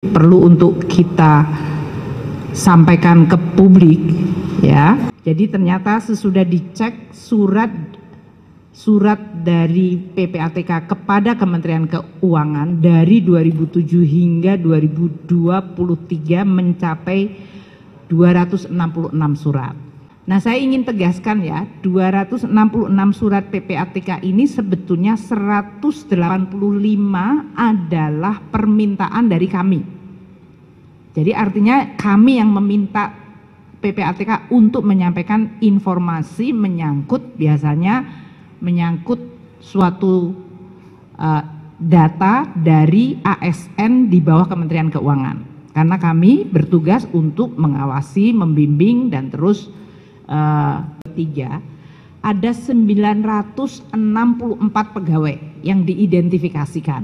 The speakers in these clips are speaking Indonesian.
perlu untuk kita sampaikan ke publik, ya. Jadi ternyata sesudah dicek surat dari PPATK kepada Kementerian Keuangan dari 2007 hingga 2023 mencapai 266 surat. Nah, saya ingin tegaskan ya, 266 surat PPATK ini sebetulnya 185 adalah permintaan dari kami. Jadi artinya kami yang meminta PPATK untuk menyampaikan informasi biasanya menyangkut suatu data dari ASN di bawah Kementerian Keuangan. Karena kami bertugas untuk mengawasi, membimbing, dan terus ada 964 pegawai yang diidentifikasikan.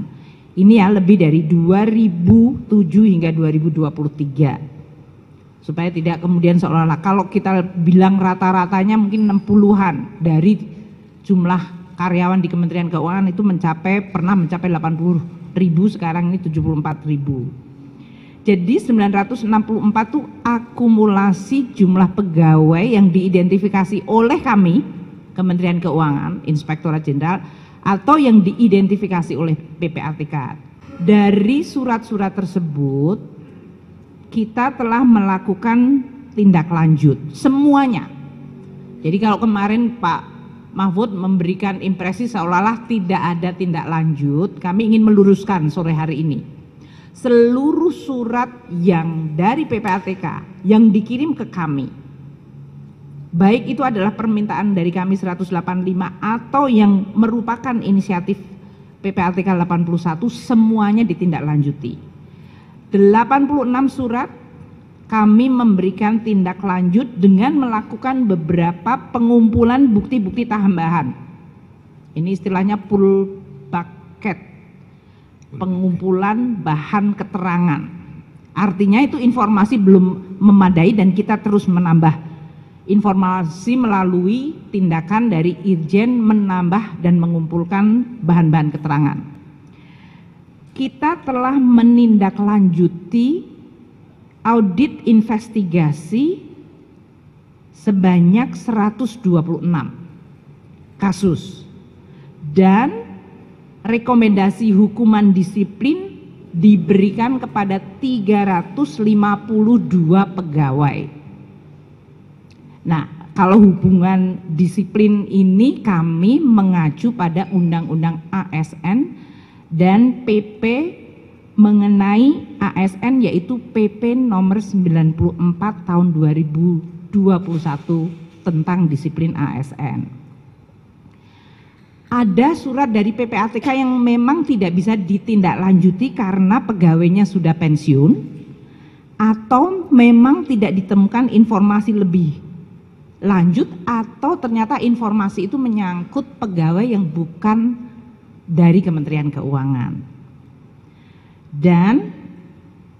Ini ya lebih dari 2007 hingga 2023. Supaya tidak kemudian seolah-olah kalau kita bilang rata-ratanya mungkin 60-an dari jumlah karyawan di Kementerian Keuangan itu pernah mencapai 80.000, sekarang ini 74.000. Jadi 964 itu akumulasi jumlah pegawai yang diidentifikasi oleh kami, Kementerian Keuangan, Inspektorat Jenderal, atau yang diidentifikasi oleh PPATK. Dari surat-surat tersebut, kita telah melakukan tindak lanjut, semuanya. Jadi kalau kemarin Pak Mahfud memberikan impresi seolah-olah tidak ada tindak lanjut, kami ingin meluruskan sore hari ini. Seluruh surat yang dari PPATK yang dikirim ke kami, baik itu adalah permintaan dari kami 185 atau yang merupakan inisiatif PPATK 81, semuanya ditindaklanjuti. 86 surat kami memberikan tindak lanjut dengan melakukan beberapa pengumpulan bukti-bukti tambahan. Ini istilahnya full bucket, pengumpulan bahan keterangan. Artinya itu informasi belum memadai dan kita terus menambah informasi melalui tindakan dari Irjen menambah dan mengumpulkan bahan-bahan keterangan. Kita telah menindaklanjuti audit investigasi sebanyak 126 kasus dan rekomendasi hukuman disiplin diberikan kepada 352 pegawai. Nah, kalau hubungan disiplin ini kami mengacu pada Undang-Undang ASN dan PP mengenai ASN, yaitu PP nomor 94 tahun 2021 tentang disiplin ASN. Ada surat dari PPATK yang memang tidak bisa ditindaklanjuti karena pegawainya sudah pensiun atau memang tidak ditemukan informasi lebih lanjut atau ternyata informasi itu menyangkut pegawai yang bukan dari Kementerian Keuangan. Dan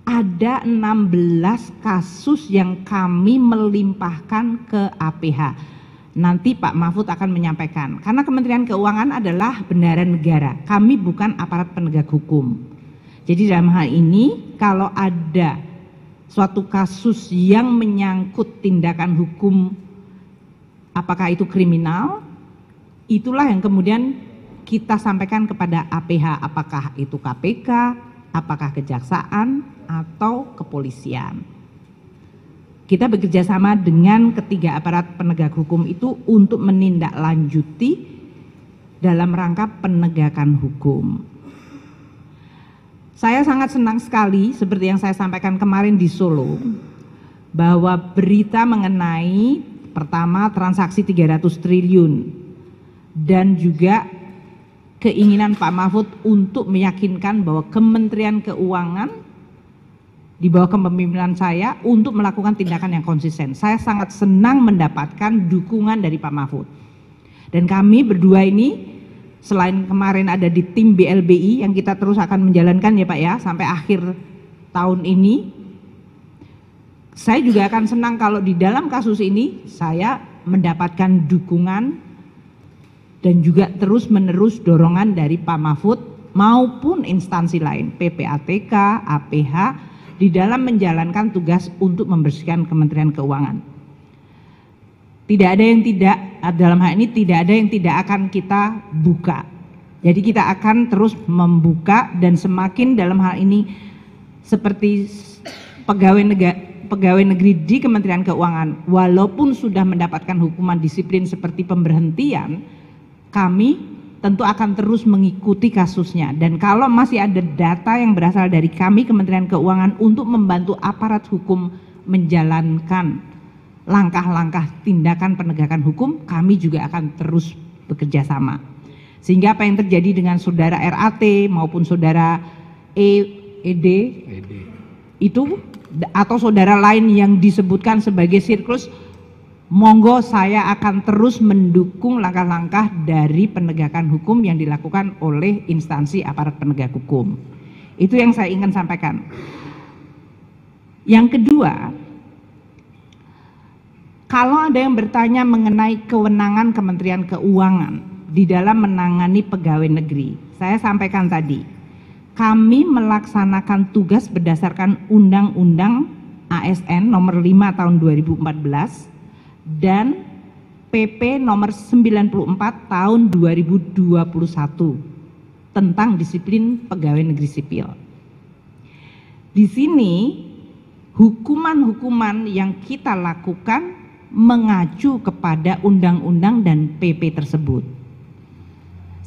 ada 16 kasus yang kami melimpahkan ke APH. Nanti Pak Mahfud akan menyampaikan, karena Kementerian Keuangan adalah benaran negara, kami bukan aparat penegak hukum. Jadi dalam hal ini kalau ada suatu kasus yang menyangkut tindakan hukum, apakah itu kriminal, itulah yang kemudian kita sampaikan kepada APH, apakah itu KPK, apakah kejaksaan, atau kepolisian. Kita bekerja sama dengan ketiga aparat penegak hukum itu untuk menindaklanjuti dalam rangka penegakan hukum. Saya sangat senang sekali seperti yang saya sampaikan kemarin di Solo, bahwa berita mengenai pertama transaksi 300 triliun dan juga keinginan Pak Mahfud untuk meyakinkan bahwa Kementerian Keuangan di bawah kepemimpinan saya untuk melakukan tindakan yang konsisten. Saya sangat senang mendapatkan dukungan dari Pak Mahfud. Dan kami berdua ini selain kemarin ada di tim BLBI yang kita terus akan menjalankan ya Pak ya sampai akhir tahun ini. Saya juga akan senang kalau di dalam kasus ini saya mendapatkan dukungan dan juga terus menerus dorongan dari Pak Mahfud maupun instansi lain, PPATK, APH, di dalam menjalankan tugas untuk membersihkan Kementerian Keuangan. Tidak ada yang tidak, dalam hal ini tidak ada yang tidak akan kita buka. Jadi kita akan terus membuka, dan semakin dalam hal ini seperti pegawai negeri di Kementerian Keuangan, walaupun sudah mendapatkan hukuman disiplin seperti pemberhentian, kami tentu akan terus mengikuti kasusnya. Dan kalau masih ada data yang berasal dari kami Kementerian Keuangan untuk membantu aparat hukum menjalankan langkah-langkah tindakan penegakan hukum, kami juga akan terus bekerja sama. Sehingga apa yang terjadi dengan saudara RAT maupun saudara ED itu, atau saudara lain yang disebutkan sebagai sirkus, monggo saya akan terus mendukung langkah-langkah dari penegakan hukum yang dilakukan oleh instansi aparat penegak hukum. Itu yang saya ingin sampaikan. Yang kedua, kalau ada yang bertanya mengenai kewenangan Kementerian Keuangan di dalam menangani pegawai negeri, saya sampaikan tadi, kami melaksanakan tugas berdasarkan Undang-Undang ASN nomor 5 tahun 2014 dan PP nomor 94 tahun 2021 tentang disiplin pegawai negeri sipil. Di sini hukuman-hukuman yang kita lakukan mengacu kepada undang-undang dan PP tersebut.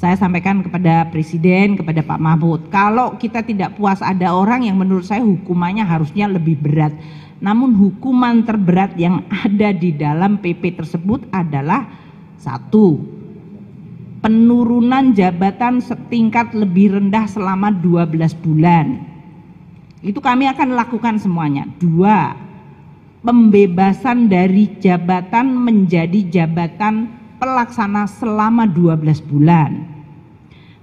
Saya sampaikan kepada Presiden, kepada Pak Mahfud, kalau kita tidak puas, ada orang yang menurut saya hukumannya harusnya lebih berat. Namun hukuman terberat yang ada di dalam PP tersebut adalah 1. Penurunan jabatan setingkat lebih rendah selama 12 bulan. Itu kami akan lakukan semuanya. 2. Pembebasan dari jabatan menjadi jabatan pelaksana selama 12 bulan.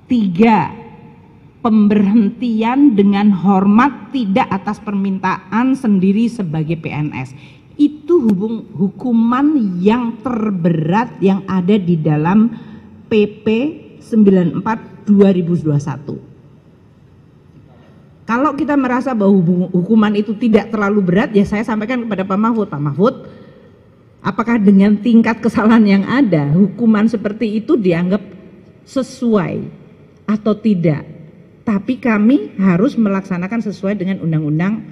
3. Pemberhentian dengan hormat tidak atas permintaan sendiri sebagai PNS. Itu hukuman yang terberat yang ada di dalam PP 94 2021. Kalau kita merasa bahwa hukuman itu tidak terlalu berat, ya saya sampaikan kepada Pak Mahfud, Pak Mahfud, apakah dengan tingkat kesalahan yang ada, hukuman seperti itu dianggap sesuai atau tidak? Tapi kami harus melaksanakan sesuai dengan Undang-Undang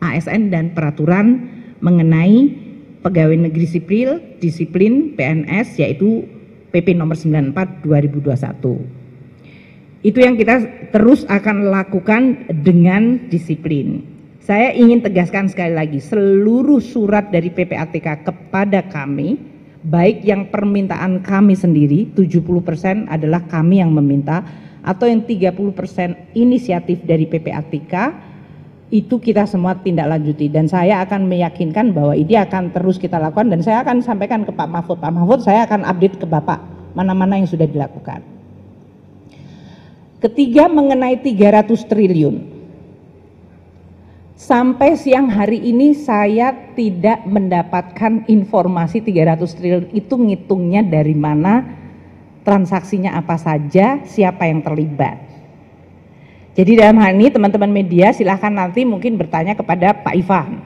ASN dan peraturan mengenai pegawai negeri sipil, disiplin PNS, yaitu PP nomor 94 2021. Itu yang kita terus akan lakukan dengan disiplin. Saya ingin tegaskan sekali lagi, seluruh surat dari PPATK kepada kami, baik yang permintaan kami sendiri, 70% adalah kami yang meminta, atau yang 30% inisiatif dari PPATK, itu kita semua tindak lanjuti. Dan saya akan meyakinkan bahwa ini akan terus kita lakukan, dan saya akan sampaikan ke Pak Mahfud. Pak Mahfud, saya akan update ke Bapak mana-mana yang sudah dilakukan. Ketiga, mengenai 300 triliun. Sampai siang hari ini saya tidak mendapatkan informasi 300 triliun itu ngitungnya dari mana, transaksinya apa saja, siapa yang terlibat. Jadi dalam hal ini teman-teman media silahkan nanti mungkin bertanya kepada Pak Ivan.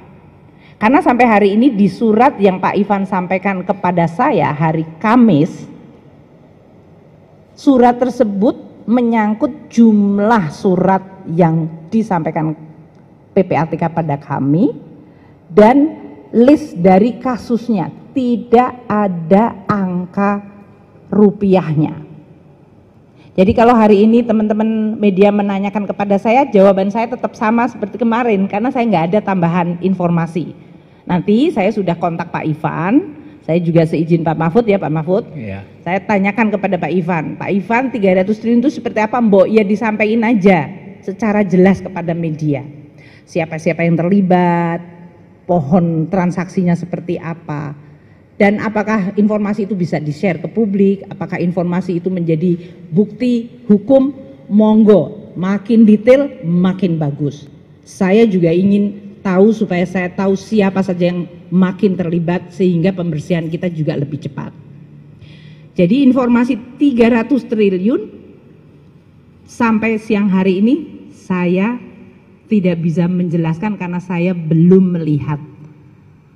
Karena sampai hari ini di surat yang Pak Ivan sampaikan kepada saya hari Kamis, surat tersebut menyangkut jumlah surat yang disampaikan PPATK pada kami dan list dari kasusnya, tidak ada angka rupiahnya. Jadi kalau hari ini teman-teman media menanyakan kepada saya, jawaban saya tetap sama seperti kemarin karena saya nggak ada tambahan informasi. Nanti saya sudah kontak Pak Ivan, saya juga seizin Pak Mahfud ya Pak Mahfud. Iya. Saya tanyakan kepada Pak Ivan, 300 triliun itu seperti apa Mbok? Ya disampaikan aja secara jelas kepada media. Siapa-siapa yang terlibat, pohon transaksinya seperti apa. Dan apakah informasi itu bisa di-share ke publik, apakah informasi itu menjadi bukti hukum, monggo, makin detail makin bagus. Saya juga ingin tahu supaya saya tahu siapa saja yang makin terlibat sehingga pembersihan kita juga lebih cepat. Jadi informasi 300 triliun sampai siang hari ini saya tidak bisa menjelaskan karena saya belum melihat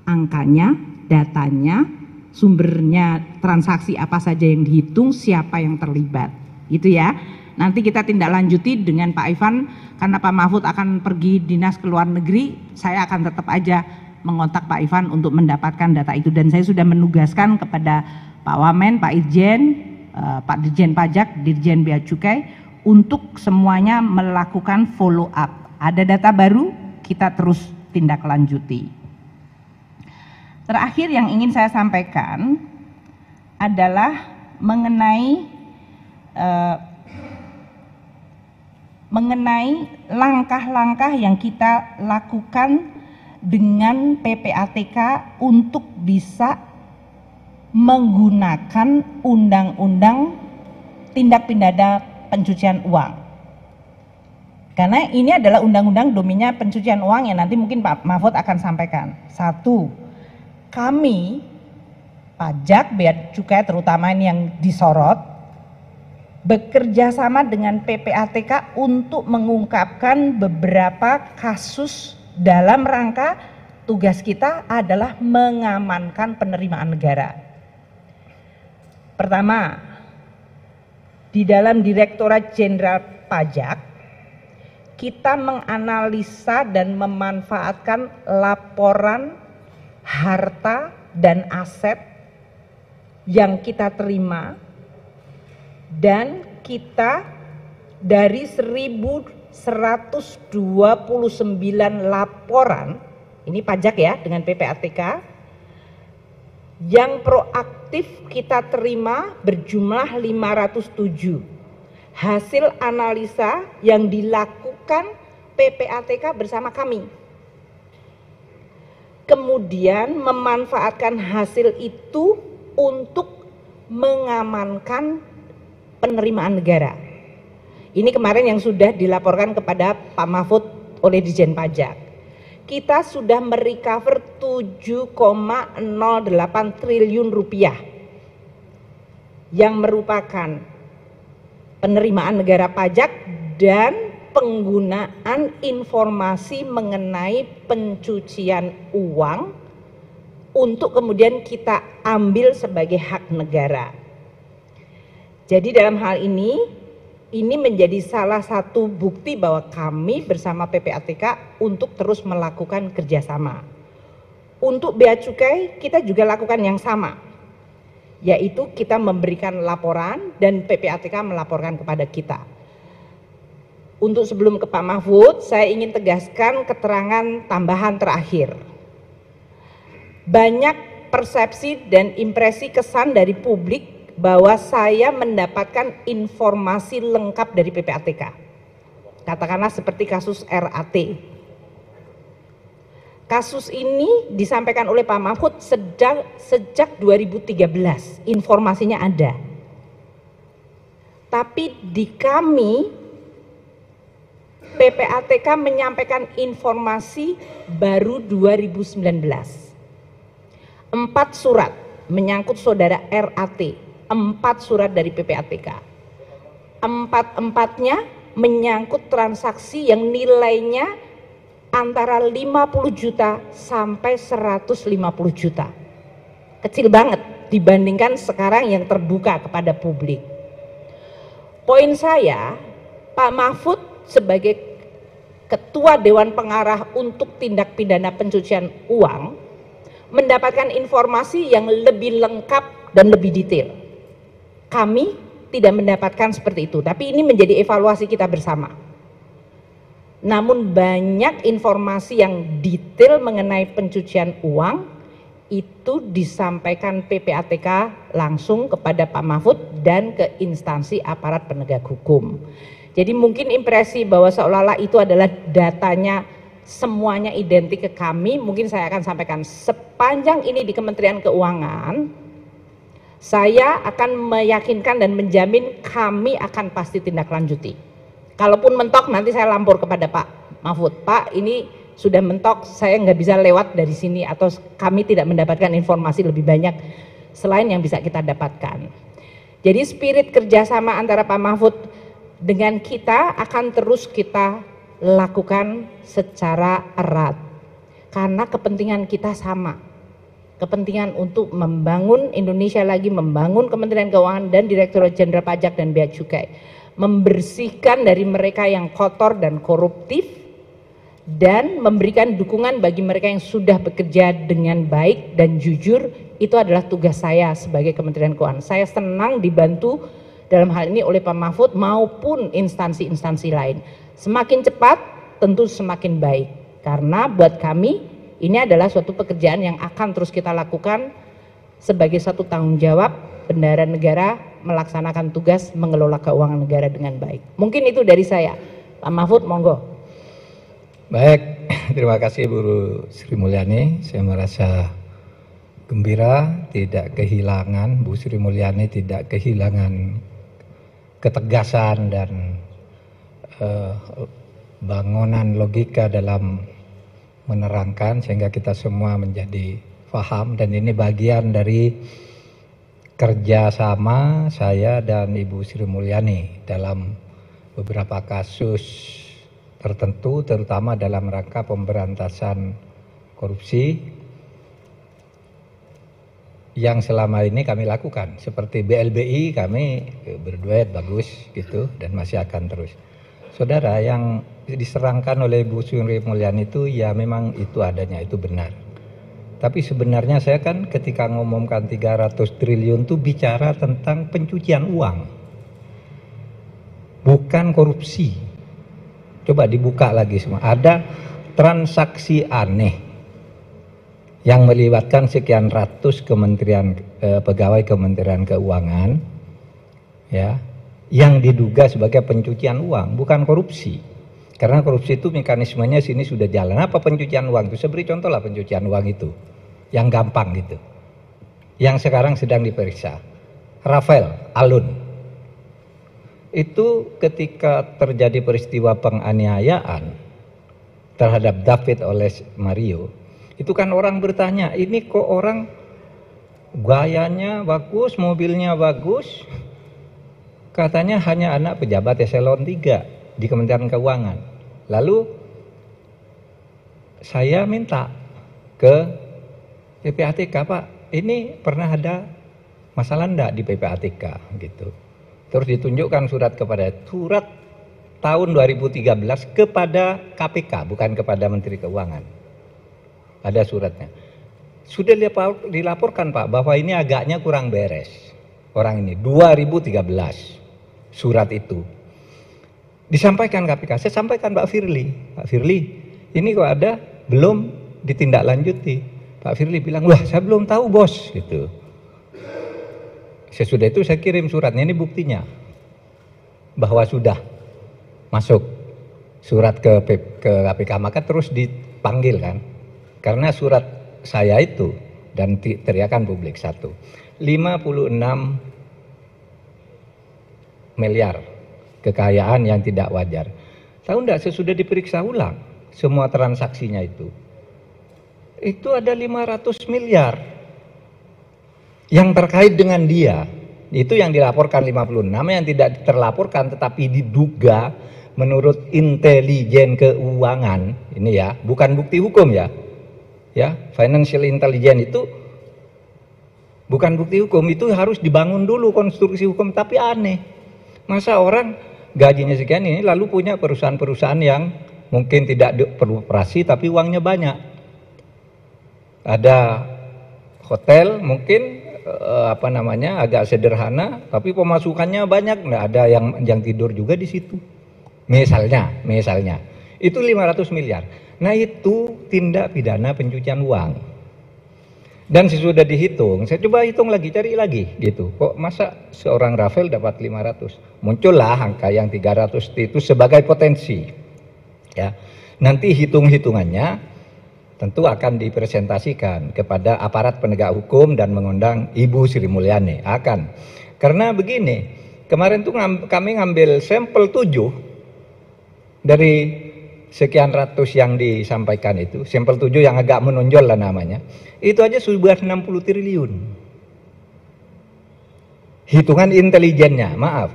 angkanya, datanya, sumbernya, transaksi apa saja yang dihitung, siapa yang terlibat, gitu ya. Nanti kita tindak lanjuti dengan Pak Ivan, karena Pak Mahfud akan pergi dinas ke luar negeri, saya akan tetap aja mengontak Pak Ivan untuk mendapatkan data itu, dan saya sudah menugaskan kepada Pak Wamen, Pak Irjen, Pak Dirjen Pajak, Dirjen Bea Cukai untuk semuanya melakukan follow up. Ada data baru, kita terus tindak lanjuti. Terakhir yang ingin saya sampaikan adalah mengenai langkah-langkah yang kita lakukan dengan PPATK untuk bisa menggunakan undang-undang tindak pidana pencucian uang. Karena ini adalah undang-undang domainnya pencucian uang yang nanti mungkin Pak Mahfud akan sampaikan. Satu, kami pajak, bea cukai terutama ini yang disorot, bekerja sama dengan PPATK untuk mengungkapkan beberapa kasus dalam rangka tugas kita adalah mengamankan penerimaan negara. Pertama, di dalam Direktorat Jenderal Pajak, kita menganalisa dan memanfaatkan laporan harta dan aset yang kita terima, dan kita dari 1.129 laporan, ini pajak ya dengan PPATK, yang proaktif kita terima berjumlah 507. Hasil analisa yang dilakukan PPATK bersama kami. Kemudian memanfaatkan hasil itu untuk mengamankan penerimaan negara. Ini kemarin yang sudah dilaporkan kepada Pak Mahfud oleh Dirjen Pajak. Kita sudah merecover 7,08 triliun rupiah yang merupakan penerimaan negara pajak dan penggunaan informasi mengenai pencucian uang untuk kemudian kita ambil sebagai hak negara. Jadi dalam hal ini menjadi salah satu bukti bahwa kami bersama PPATK untuk terus melakukan kerjasama. Untuk bea cukai kita juga lakukan yang sama, yaitu kita memberikan laporan dan PPATK melaporkan kepada kita. Untuk sebelum ke Pak Mahfud, saya ingin tegaskan keterangan tambahan terakhir. Banyak persepsi dan impresi kesan dari publik bahwa saya mendapatkan informasi lengkap dari PPATK. Katakanlah seperti kasus RAT. Kasus ini disampaikan oleh Pak Mahfud sejak 2013, informasinya ada. Tapi di kami, PPATK menyampaikan informasi baru 2019. 4 surat menyangkut saudara RAT, 4 surat dari PPATK. 4-empatnya menyangkut transaksi yang nilainya antara 50 juta sampai 150 juta. Kecil banget dibandingkan sekarang yang terbuka kepada publik. Poin saya, Pak Mahfud sebagai Ketua Dewan Pengarah untuk tindak pidana pencucian uang mendapatkan informasi yang lebih lengkap dan lebih detail. Kami tidak mendapatkan seperti itu, tapi ini menjadi evaluasi kita bersama. Namun banyak informasi yang detail mengenai pencucian uang itu disampaikan PPATK langsung kepada Pak Mahfud dan ke instansi aparat penegak hukum. Jadi mungkin impresi bahwa seolah-olah itu adalah datanya semuanya identik ke kami, mungkin saya akan sampaikan sepanjang ini di Kementerian Keuangan, saya akan meyakinkan dan menjamin kami akan pasti tindak lanjuti. Kalaupun mentok nanti saya lapor kepada Pak Mahfud, Pak ini sudah mentok, saya nggak bisa lewat dari sini atau kami tidak mendapatkan informasi lebih banyak selain yang bisa kita dapatkan. Jadi spirit kerjasama antara Pak Mahfud dengan kita akan terus kita lakukan secara erat karena kepentingan kita sama, kepentingan untuk membangun Indonesia lagi, membangun Kementerian Keuangan dan Direktorat Jenderal Pajak dan Bea Cukai, membersihkan dari mereka yang kotor dan koruptif dan memberikan dukungan bagi mereka yang sudah bekerja dengan baik dan jujur. Itu adalah tugas saya sebagai Kementerian Keuangan. Saya senang dibantu dalam hal ini oleh Pak Mahfud maupun instansi-instansi lain. Semakin cepat tentu semakin baik, karena buat kami ini adalah suatu pekerjaan yang akan terus kita lakukan sebagai satu tanggung jawab bendahara negara melaksanakan tugas mengelola keuangan negara dengan baik. Mungkin itu dari saya. Pak Mahfud, monggo. Baik, terima kasih Bu Sri Mulyani. Saya merasa gembira tidak kehilangan, Bu Sri Mulyani tidak kehilangan ketegasan dan bangunan logika dalam menerangkan sehingga kita semua menjadi paham, dan ini bagian dari kerjasama saya dan Ibu Sri Mulyani dalam beberapa kasus tertentu, terutama dalam rangka pemberantasan korupsi yang selama ini kami lakukan. Seperti BLBI kami berduet bagus gitu dan masih akan terus. Saudara, yang diserangkan oleh Bu Sri Mulyani itu ya memang itu adanya, itu benar. Tapi sebenarnya saya kan ketika ngomongkan 300 triliun itu bicara tentang pencucian uang, bukan korupsi. Coba dibuka lagi semua, ada transaksi aneh yang melibatkan sekian ratus pegawai Kementerian Keuangan, ya, yang diduga sebagai pencucian uang, bukan korupsi. Karena korupsi itu mekanismenya sini sudah jalan. Apa pencucian uang itu? Saya beri contoh lah pencucian uang itu, yang gampang gitu, yang sekarang sedang diperiksa. Rafael Alun, itu ketika terjadi peristiwa penganiayaan terhadap David oleh Mario, itu kan orang bertanya, ini kok orang gayanya bagus, mobilnya bagus, katanya hanya anak pejabat eselon 3 di Kementerian Keuangan. Lalu saya minta ke PPATK, Pak, ini pernah ada masalah enggak di PPATK gitu. Terus ditunjukkan surat tahun 2013 kepada KPK, bukan kepada Menteri Keuangan. Ada suratnya. Sudah dilaporkan, Pak, bahwa ini agaknya kurang beres. Orang ini 2013 surat itu disampaikan KPK. Saya sampaikan Pak Firly, Pak Firly, ini kok ada belum ditindaklanjuti. Pak Firly bilang, wah saya belum tahu bos gitu. Sesudah itu saya kirim suratnya, ini buktinya bahwa sudah masuk surat ke KPK, maka terus dipanggil kan. Karena surat saya itu dan teriakan publik 56 miliar kekayaan yang tidak wajar. Tahu enggak, sesudah diperiksa ulang semua transaksinya itu ada 500 miliar yang terkait dengan dia. Itu yang dilaporkan 56, yang tidak terlaporkan tetapi diduga menurut intelijen keuangan, ini ya, bukan bukti hukum ya. Ya, financial intelligence itu bukan bukti hukum, itu harus dibangun dulu konstruksi hukum. Tapi aneh, masa orang gajinya sekian ini lalu punya perusahaan-perusahaan yang mungkin tidak beroperasi tapi uangnya banyak. Ada hotel mungkin agak sederhana tapi pemasukannya banyak, nggak ada yang tidur juga di situ. Misalnya itu 500 miliar. Nah itu tindak pidana pencucian uang. Dan sesudah dihitung, saya coba hitung lagi, cari lagi gitu. Kok masa seorang Rafael dapat 500? Muncullah angka yang 300 itu sebagai potensi. Ya. Nanti hitung-hitungannya tentu akan dipresentasikan kepada aparat penegak hukum dan mengundang Ibu Sri Mulyani. Akan. Karena begini, kemarin tuh kami ngambil sampel 7 dari sekian ratus yang disampaikan itu, sampel 7 yang agak menonjol lah namanya, itu aja sudah 60 triliun. Hitungan intelijennya, maaf.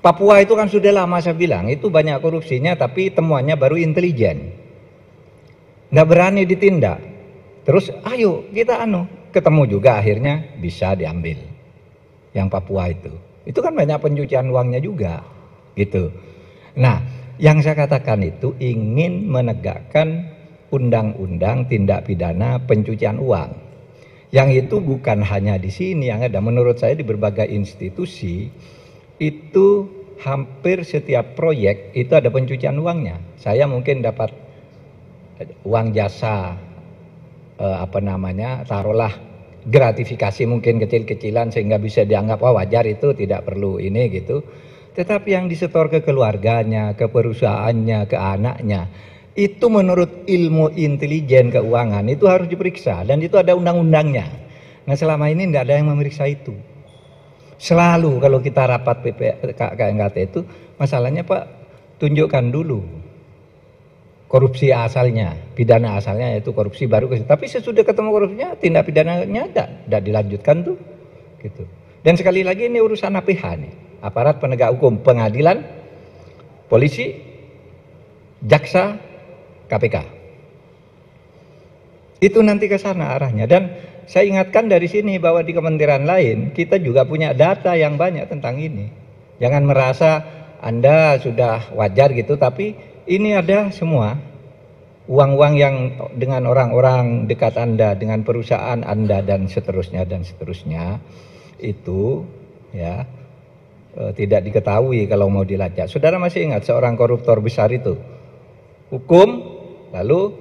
Papua itu kan sudah lama saya bilang, itu banyak korupsinya tapi temuannya baru intelijen. Nggak berani ditindak. Terus ayo kita ketemu juga akhirnya bisa diambil. Yang Papua itu. Itu kan banyak pencucian uangnya juga. Gitu. Nah, yang saya katakan itu ingin menegakkan undang-undang tindak pidana pencucian uang. Yang itu bukan hanya di sini yang ada, menurut saya di berbagai institusi itu hampir setiap proyek itu ada pencucian uangnya. Saya mungkin dapat uang jasa taruhlah gratifikasi mungkin kecil-kecilan sehingga bisa dianggap wajar, itu tidak perlu ini gitu. Tetapi yang disetor ke keluarganya, ke perusahaannya, ke anaknya, itu menurut ilmu intelijen keuangan itu harus diperiksa dan itu ada undang-undangnya. Nah selama ini tidak ada yang memeriksa itu. Selalu kalau kita rapat KNKT itu masalahnya Pak, tunjukkan dulu korupsi asalnya, pidana asalnya yaitu korupsi baru. Tapi sesudah ketemu korupsinya tindak pidananya tidak dilanjutkan tuh, gitu. Dan sekali lagi ini urusan APH nih, aparat penegak hukum, pengadilan, polisi, jaksa, KPK. Itu nanti ke sana arahnya. Dan saya ingatkan dari sini bahwa di kementerian lain kita juga punya data yang banyak tentang ini. Jangan merasa Anda sudah wajar gitu, tapi ini ada semua uang-uang yang dengan orang-orang dekat Anda, dengan perusahaan Anda dan seterusnya itu ya tidak diketahui kalau mau dilacak. Saudara masih ingat seorang koruptor besar itu hukum, lalu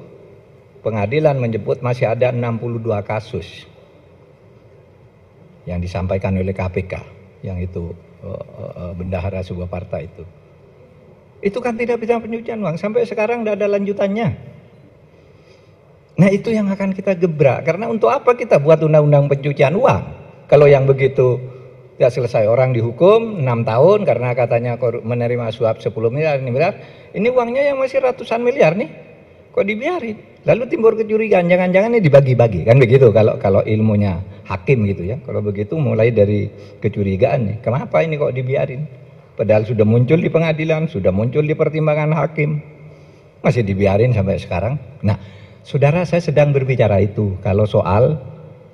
pengadilan menyebut masih ada 62 kasus yang disampaikan oleh KPK, yang itu bendahara sebuah partai itu. Itu kan tidak bisa pencucian uang, sampai sekarang tidak ada lanjutannya. Nah itu yang akan kita gebrak, karena untuk apa kita buat undang-undang pencucian uang? Kalau yang begitu tidak selesai, orang dihukum 6 tahun karena katanya menerima suap 10 miliar, ini uangnya yang masih ratusan miliar nih, kok dibiarin? Lalu timbul kecurigaan, jangan-jangan ini dibagi-bagi, kan begitu kalau ilmunya hakim gitu ya. Kalau begitu mulai dari kecurigaan nih, kenapa ini kok dibiarin? Padahal sudah muncul di pengadilan, sudah muncul di pertimbangan hakim, masih dibiarin sampai sekarang. Nah, saudara, saya sedang berbicara itu kalau soal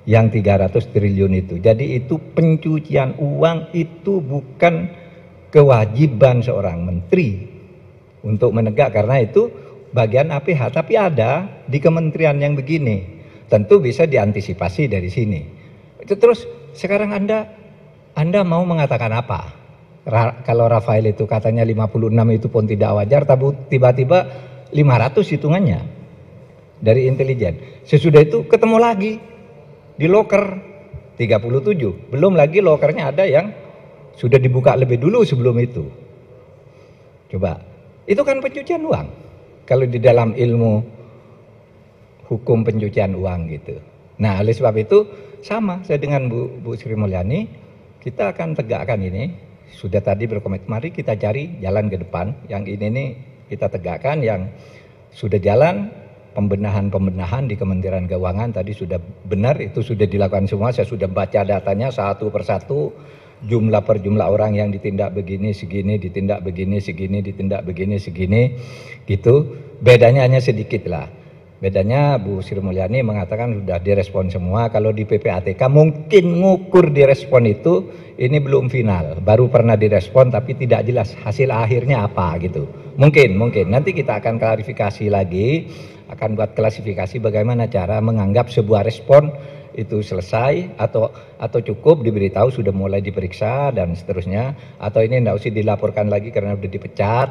yang 300 triliun itu. Jadi itu pencucian uang, itu bukan kewajiban seorang menteri untuk menegak, karena itu bagian APH, tapi ada di kementerian yang begini. Tentu bisa diantisipasi dari sini. Itu terus sekarang Anda mau mengatakan apa? Kalau Rafael itu katanya 56 itu pun tidak wajar, tapi tiba-tiba 500 hitungannya dari intelijen. Sesudah itu ketemu lagi di loker 37. Belum lagi lokernya ada yang sudah dibuka lebih dulu sebelum itu. Coba, itu kan pencucian uang. Kalau di dalam ilmu hukum pencucian uang gitu. Nah, oleh sebab itu sama saya dengan Bu Sri Mulyani, kita akan tegakkan ini. Sudah tadi berkomitmen, mari kita cari jalan ke depan. Yang ini nih kita tegakkan, yang sudah jalan pembenahan di Kementerian Keuangan tadi sudah benar, itu sudah dilakukan semua. Saya sudah baca datanya satu persatu, jumlah per jumlah orang yang ditindak begini segini, ditindak begini segini, ditindak begini segini gitu. Bedanya hanya sedikit lah. Bedanya Bu Sri Mulyani mengatakan sudah direspon semua. Kalau di PPATK mungkin ngukur direspon itu ini belum final, baru pernah direspon tapi tidak jelas hasil akhirnya apa gitu. Mungkin nanti kita akan klarifikasi lagi, akan buat klasifikasi bagaimana cara menganggap sebuah respon itu selesai atau cukup diberitahu sudah mulai diperiksa dan seterusnya, atau ini tidak usah dilaporkan lagi karena udah dipecat,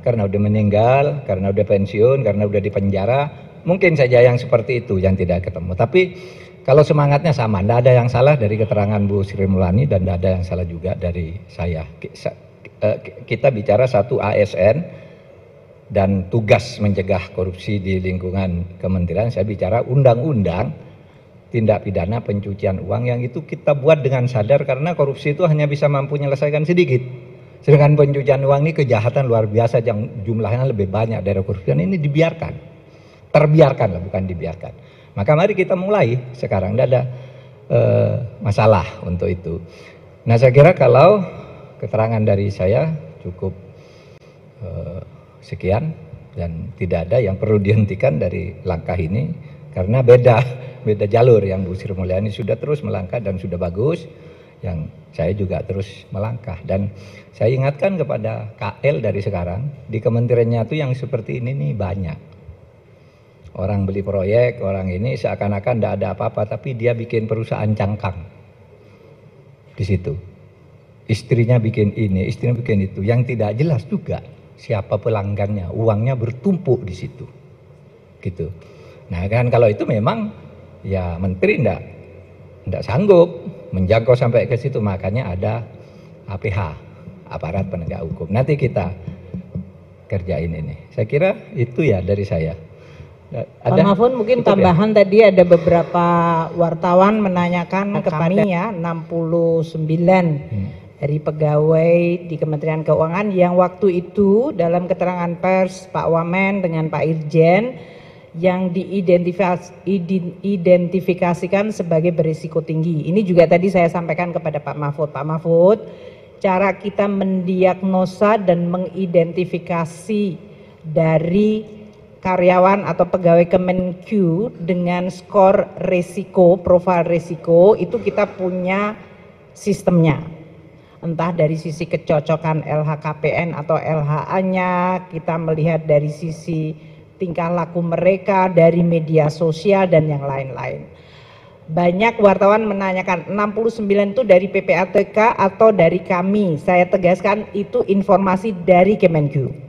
karena udah meninggal, karena udah pensiun, karena udah dipenjara. Mungkin saja yang seperti itu yang tidak ketemu. Tapi kalau semangatnya sama, tidak ada yang salah dari keterangan Bu Sri Mulyani dan tidak ada yang salah juga dari saya. Kita bicara satu ASN dan tugas mencegah korupsi di lingkungan kementerian. Saya bicara undang-undang tindak pidana pencucian uang, yang itu kita buat dengan sadar karena korupsi itu hanya bisa mampu menyelesaikan sedikit. Sedangkan pencucian uang ini kejahatan luar biasa yang jumlahnya lebih banyak dari korupsi, ini dibiarkan. Terbiarkan lah, bukan dibiarkan. Maka mari kita mulai sekarang, tidak ada masalah untuk itu. Nah saya kira kalau keterangan dari saya cukup sekian, dan tidak ada yang perlu dihentikan dari langkah ini karena beda jalur. Yang Bu Sri Mulyani sudah terus melangkah dan sudah bagus, yang saya juga terus melangkah. Dan saya ingatkan kepada KL dari sekarang, di kementeriannya itu yang seperti ini nih banyak. Orang beli proyek, orang ini seakan-akan tidak ada apa-apa, tapi dia bikin perusahaan cangkang di situ. Istrinya bikin ini, istrinya bikin itu, yang tidak jelas juga siapa pelanggannya, uangnya bertumpuk di situ, gitu. Nah kan kalau itu memang ya menteri ndak sanggup menjangkau sampai ke situ, makanya ada APH, aparat penegak hukum. Nanti kita kerjain ini. Saya kira itu ya dari saya. Pak Mahfud, mungkin tambahan ya? Tadi ada beberapa wartawan menanyakan ke kami ya, 69 dari pegawai di Kementerian Keuangan yang waktu itu dalam keterangan pers Pak Wamen dengan Pak Irjen yang diidentifikasikan sebagai berisiko tinggi. Ini juga tadi saya sampaikan kepada Pak Mahfud. Pak Mahfud, cara kita mendiagnosa dan mengidentifikasi dari karyawan atau pegawai Kemenq dengan skor resiko, profil resiko, itu kita punya sistemnya. Entah dari sisi kecocokan LHKPN atau LHA-nya, kita melihat dari sisi tingkah laku mereka, dari media sosial dan yang lain-lain. Banyak wartawan menanyakan 69 itu dari PPATK atau dari kami. Saya tegaskan itu informasi dari Kemenq.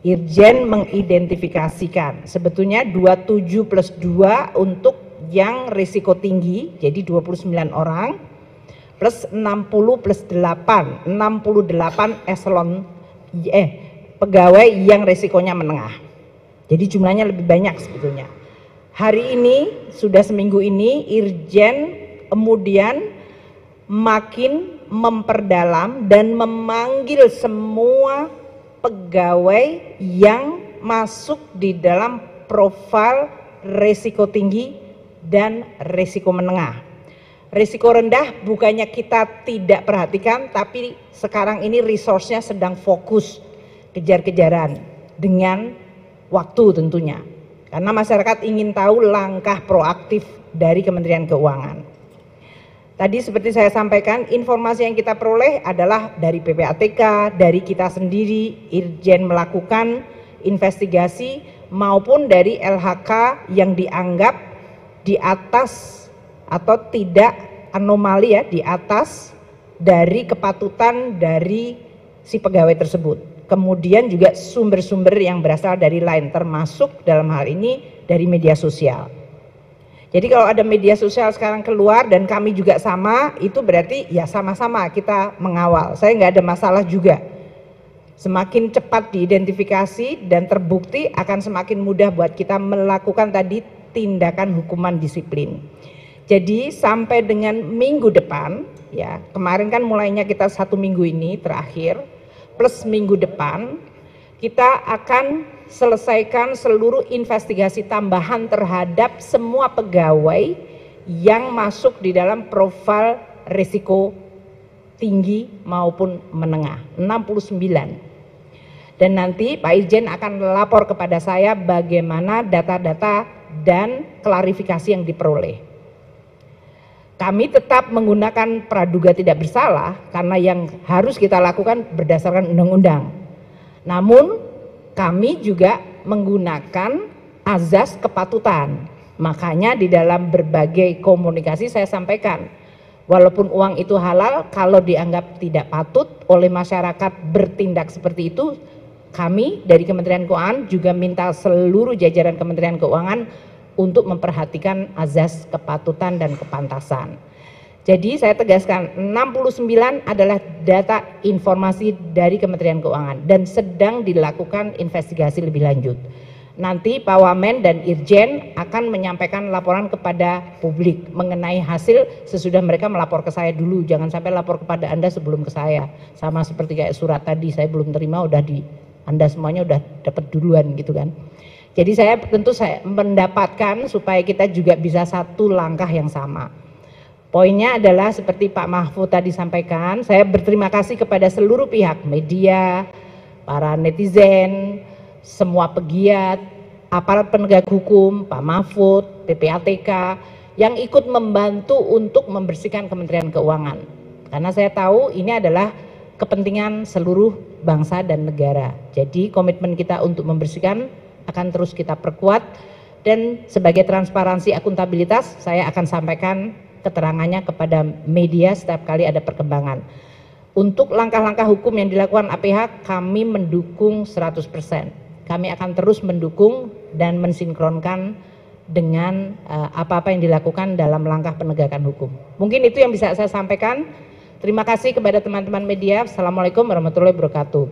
Irjen mengidentifikasikan sebetulnya 27 plus 2 untuk yang risiko tinggi, jadi 29 orang, plus 60 plus 8, 68 eselon pegawai yang risikonya menengah. Jadi jumlahnya lebih banyak sebetulnya. Hari ini, sudah seminggu ini, Irjen kemudian makin memperdalam dan memanggil semua pegawai yang masuk di dalam profil risiko tinggi dan risiko menengah. Risiko rendah bukannya kita tidak perhatikan, tapi sekarang ini resource-nya sedang fokus kejar-kejaran dengan waktu tentunya. Karena masyarakat ingin tahu langkah proaktif dari Kementerian Keuangan. Tadi seperti saya sampaikan, informasi yang kita peroleh adalah dari PPATK, dari kita sendiri, Irjen melakukan investigasi, maupun dari LHK yang dianggap di atas atau tidak anomali ya, di atas dari kepatutan dari si pegawai tersebut. Kemudian juga sumber-sumber yang berasal dari lain, termasuk dalam hal ini dari media sosial. Jadi kalau ada media sosial sekarang keluar dan kami juga sama, itu berarti ya sama-sama kita mengawal. Saya nggak ada masalah juga. Semakin cepat diidentifikasi dan terbukti akan semakin mudah buat kita melakukan tadi tindakan hukuman disiplin. Jadi sampai dengan minggu depan, ya kemarin kan mulainya kita 1 minggu ini terakhir, plus minggu depan, kita akan selesaikan seluruh investigasi tambahan terhadap semua pegawai yang masuk di dalam profil risiko tinggi maupun menengah, 69. Dan nanti Pak Irjen akan lapor kepada saya bagaimana data-data dan klarifikasi yang diperoleh. Kami tetap menggunakan praduga tidak bersalah karena yang harus kita lakukan berdasarkan undang-undang. Namun kami juga menggunakan azas kepatutan. Makanya di dalam berbagai komunikasi saya sampaikan, walaupun uang itu halal, kalau dianggap tidak patut oleh masyarakat bertindak seperti itu, kami dari Kementerian Keuangan juga minta seluruh jajaran Kementerian Keuangan untuk memperhatikan azas kepatutan dan kepantasan. Jadi saya tegaskan 69 adalah data informasi dari Kementerian Keuangan dan sedang dilakukan investigasi lebih lanjut. Nanti Pak Wamen dan Irjen akan menyampaikan laporan kepada publik mengenai hasil sesudah mereka melapor ke saya dulu. Jangan sampai lapor kepada Anda sebelum ke saya. Sama seperti kayak surat tadi, saya belum terima udah Anda semuanya udah dapat duluan gitu kan. Jadi saya tentu saya mendapatkan supaya kita juga bisa satu langkah yang sama. Poinnya adalah seperti Pak Mahfud tadi sampaikan, saya berterima kasih kepada seluruh pihak, media, para netizen, semua pegiat, aparat penegak hukum, Pak Mahfud, PPATK, yang ikut membantu untuk membersihkan Kementerian Keuangan. Karena saya tahu ini adalah kepentingan seluruh bangsa dan negara. Jadi komitmen kita untuk membersihkan akan terus kita perkuat, dan sebagai transparansi akuntabilitas saya akan sampaikan keterangannya kepada media setiap kali ada perkembangan. Untuk langkah-langkah hukum yang dilakukan APH kami mendukung 100%. Kami akan terus mendukung dan mensinkronkan dengan apa-apa yang dilakukan dalam langkah penegakan hukum. Mungkin itu yang bisa saya sampaikan. Terima kasih kepada teman-teman media. Assalamualaikum warahmatullahi wabarakatuh.